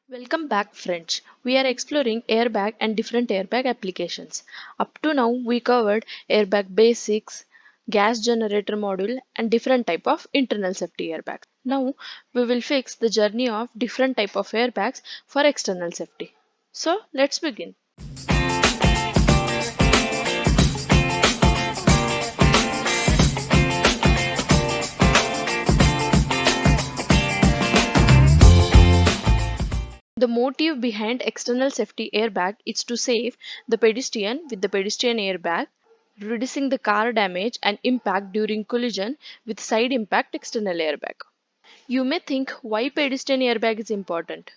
Welcome back, friends. We are exploring airbag and different airbag applications. Up to now, we covered airbag basics, gas generator module, and different type of internal safety airbags. Now, we will fix the journey of different type of airbags for external safety. So, let's begin. The motive behind external safety airbag is to save the pedestrian with the pedestrian airbag, reducing the car damage and impact during collision with side impact external airbag. You may think why pedestrian airbag is important.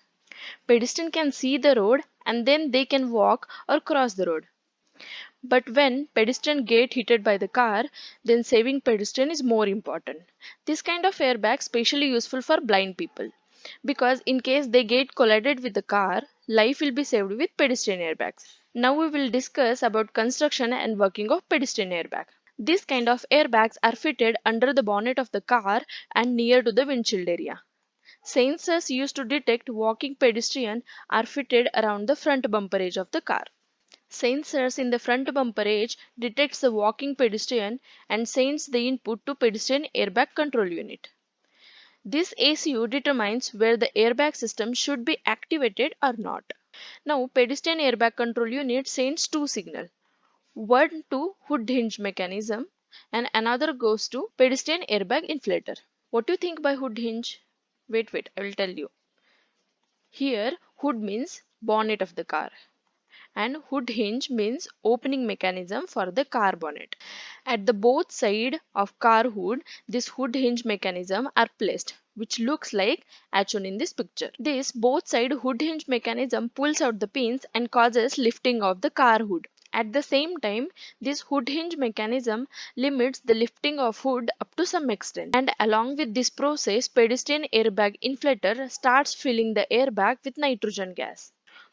Pedestrian can see the road and then they can walk or cross the road. But when pedestrian get hit by the car, then saving pedestrian is more important. This kind of airbag specially useful for blind people because in case they get collided with the car, life will be saved with pedestrian airbags. Now we will discuss about construction and working of pedestrian airbag. These kind of airbags are fitted under the bonnet of the car and near to the windshield area. Sensors used to detect walking pedestrian are fitted around the front bumper edge of the car. Sensors in the front bumper edge detects the walking pedestrian and sends the input to pedestrian airbag control unit. This ACU determines where the airbag system should be activated or not. Now, pedestrian airbag control unit sends two signals. One to hood hinge mechanism and another goes to pedestrian airbag inflator. What do you think by hood hinge? Wait, I will tell you. Here, hood means bonnet of the car and hood hinge means opening mechanism for the car bonnet. At the both side of car hood, this hood hinge mechanism are placed, which looks like as shown in this picture. This both side hood hinge mechanism pulls out the pins and causes lifting of the car hood. At the same time, this hood hinge mechanism limits the lifting of hood up to some extent. And along with this process, pedestrian airbag inflator starts filling the airbag with nitrogen gas.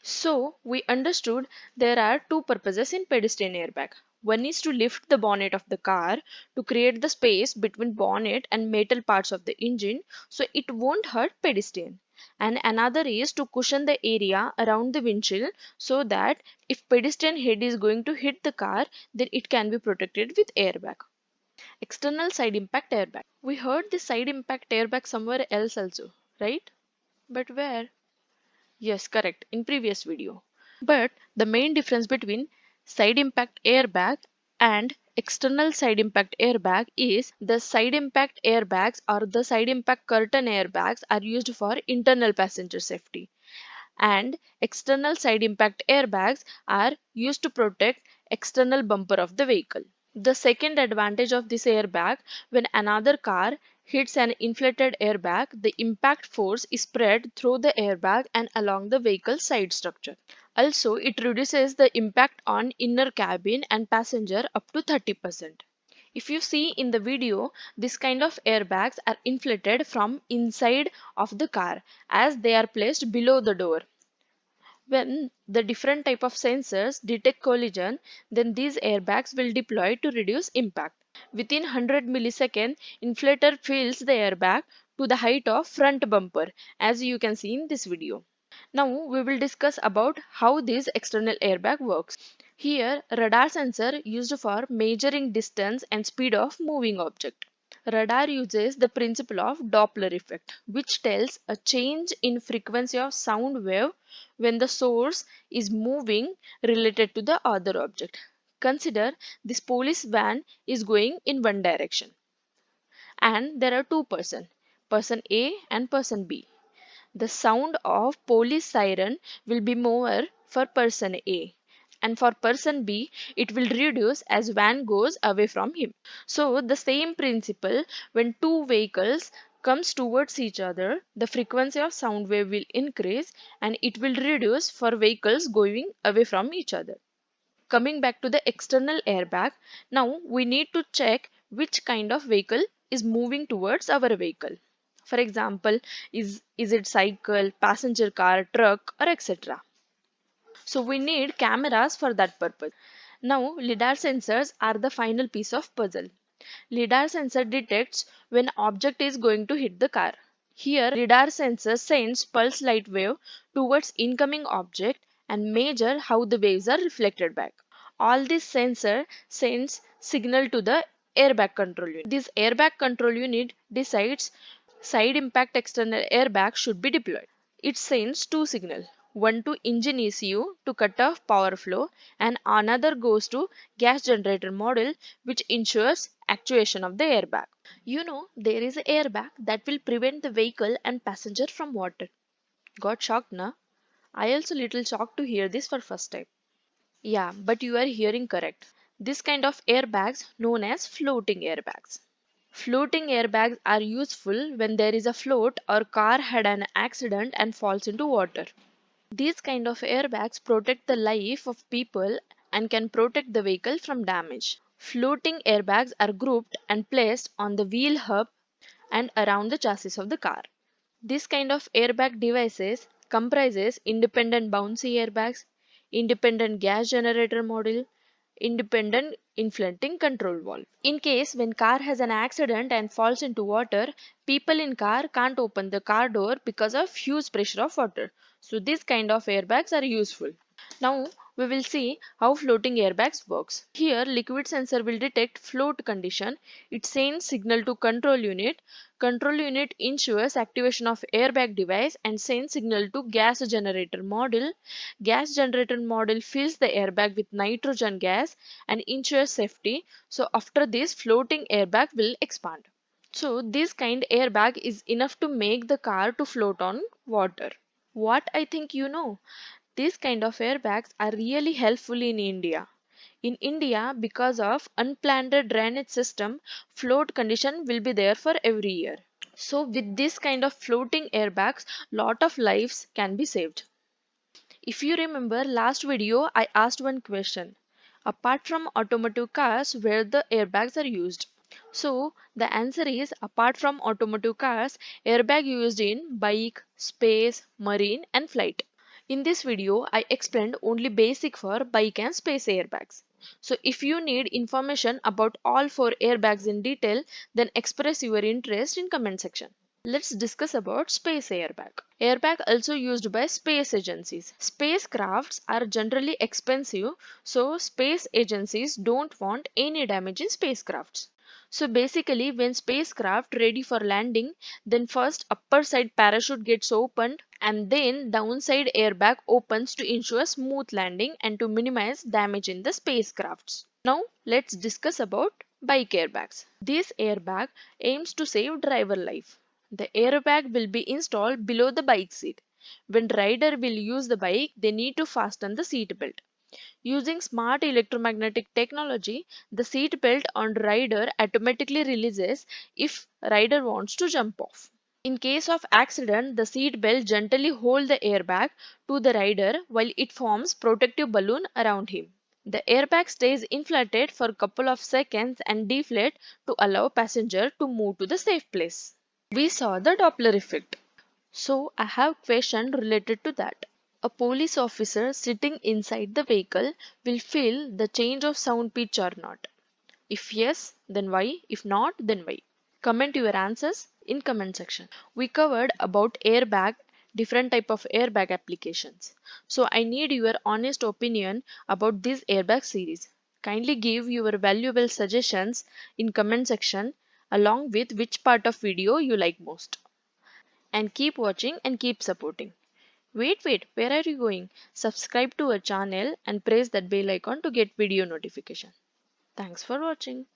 So, we understood there are two purposes in pedestrian airbag. One is to lift the bonnet of the car to create the space between bonnet and metal parts of the engine so it won't hurt pedestrian. And another is to cushion the area around the windshield so that if pedestrian head is going to hit the car, then it can be protected with airbag. External side impact airbag. We heard the side impact airbag somewhere else also, right? But where? Yes, correct, in previous video. But the main difference between side impact airbag and external side impact airbag is the side impact airbags or the side impact curtain airbags are used for internal passenger safety and external side impact airbags are used to protect external bumper of the vehicle. The second advantage of this airbag, when another car hits an inflated airbag, the impact force is spread through the airbag and along the vehicle's side structure. Also, it reduces the impact on inner cabin and passenger up to 30%. If you see in the video, this kind of airbags are inflated from inside of the car as they are placed below the door. When the different type of sensors detect collision, then these airbags will deploy to reduce impact. Within 100 milliseconds, inflator fills the airbag to the height of front bumper, as you can see in this video. Now we will discuss about how this external airbag works. Here, radar sensor used for measuring distance and speed of moving object. Radar uses the principle of Doppler effect, which tells a change in frequency of sound wave when the source is moving related to the other object. Consider this police van is going in one direction and there are two persons, person A and person B. The sound of police siren will be more for person A and for person B it will reduce as van goes away from him. So the same principle, when two vehicles comes towards each other, the frequency of sound wave will increase and it will reduce for vehicles going away from each other. Coming back to the external airbag, now we need to check which kind of vehicle is moving towards our vehicle. For example, is it cycle, passenger car, truck or etc. So we need cameras for that purpose. Now LiDAR sensors are the final piece of puzzle. LiDAR sensor detects when object is going to hit the car. Here, lidar sensor sends pulse light wave towards incoming object and measure how the waves are reflected back. All this sensor sends signal to the airbag control unit. This airbag control unit decides side impact external airbag should be deployed. It sends two signals. One to engine ECU to cut off power flow and another goes to gas generator module which ensures actuation of the airbag. You know, there is an airbag that will prevent the vehicle and passenger from water. Got shocked, na? I also little shocked to hear this for first time. Yeah, but you are hearing correct. This kind of airbags known as floating airbags. Floating airbags are useful when there is a float or car had an accident and falls into water. These kind of airbags protect the life of people and can protect the vehicle from damage. Floating airbags are grouped and placed on the wheel hub and around the chassis of the car. This kind of airbag devices comprises independent bouncy airbags, independent gas generator module, independent inflating control valve. In case when car has an accident and falls into water, people in car can't open the car door because of huge pressure of water. So these kind of airbags are useful. Now we will see how floating airbags works. Here liquid sensor will detect float condition. It sends signal to control unit. Control unit ensures activation of airbag device and sends signal to gas generator module. Gas generator module fills the airbag with nitrogen gas and ensures safety. So after this floating airbag will expand. So this kind airbag is enough to make the car to float on water. What I think you know, these kind of airbags are really helpful in India. In India, because of unplanned drainage system, float condition will be there for every year. So with this kind of floating airbags, lot of lives can be saved. If you remember last video, I asked one question. Apart from automotive cars, where the airbags are used? So the answer is apart from automotive cars, airbag used in bike, space, marine and flight. In this video, I explained only basic for bike and space airbags. So if you need information about all four airbags in detail, then express your interest in comment section. Let's discuss about space airbag. Airbag also used by space agencies. Spacecrafts are generally expensive, so space agencies don't want any damage in spacecrafts. So basically when spacecraft ready for landing, then first upper side parachute gets opened and then downside airbag opens to ensure smooth landing and to minimize damage in the spacecrafts. Now let's discuss about bike airbags. This airbag aims to save driver life. The airbag will be installed below the bike seat. When rider will use the bike, they need to fasten the seat belt. Using smart electromagnetic technology, the seat belt on rider automatically releases if rider wants to jump off. In case of accident, the seat belt gently hold the airbag to the rider while it forms protective balloon around him. The airbag stays inflated for a couple of seconds and deflate to allow passenger to move to the safe place. We saw the Doppler effect. So I have question related to that. A police officer sitting inside the vehicle will feel the change of sound pitch or not. If yes, then why? If not, then why? Comment your answers in comment section. We covered about airbag, different type of airbag applications. So I need your honest opinion about this airbag series. Kindly give your valuable suggestions in comment section along with which part of video you like most. And keep watching and keep supporting. Wait, where are you going? Subscribe to our channel and press that bell icon to get video notification. Thanks for watching.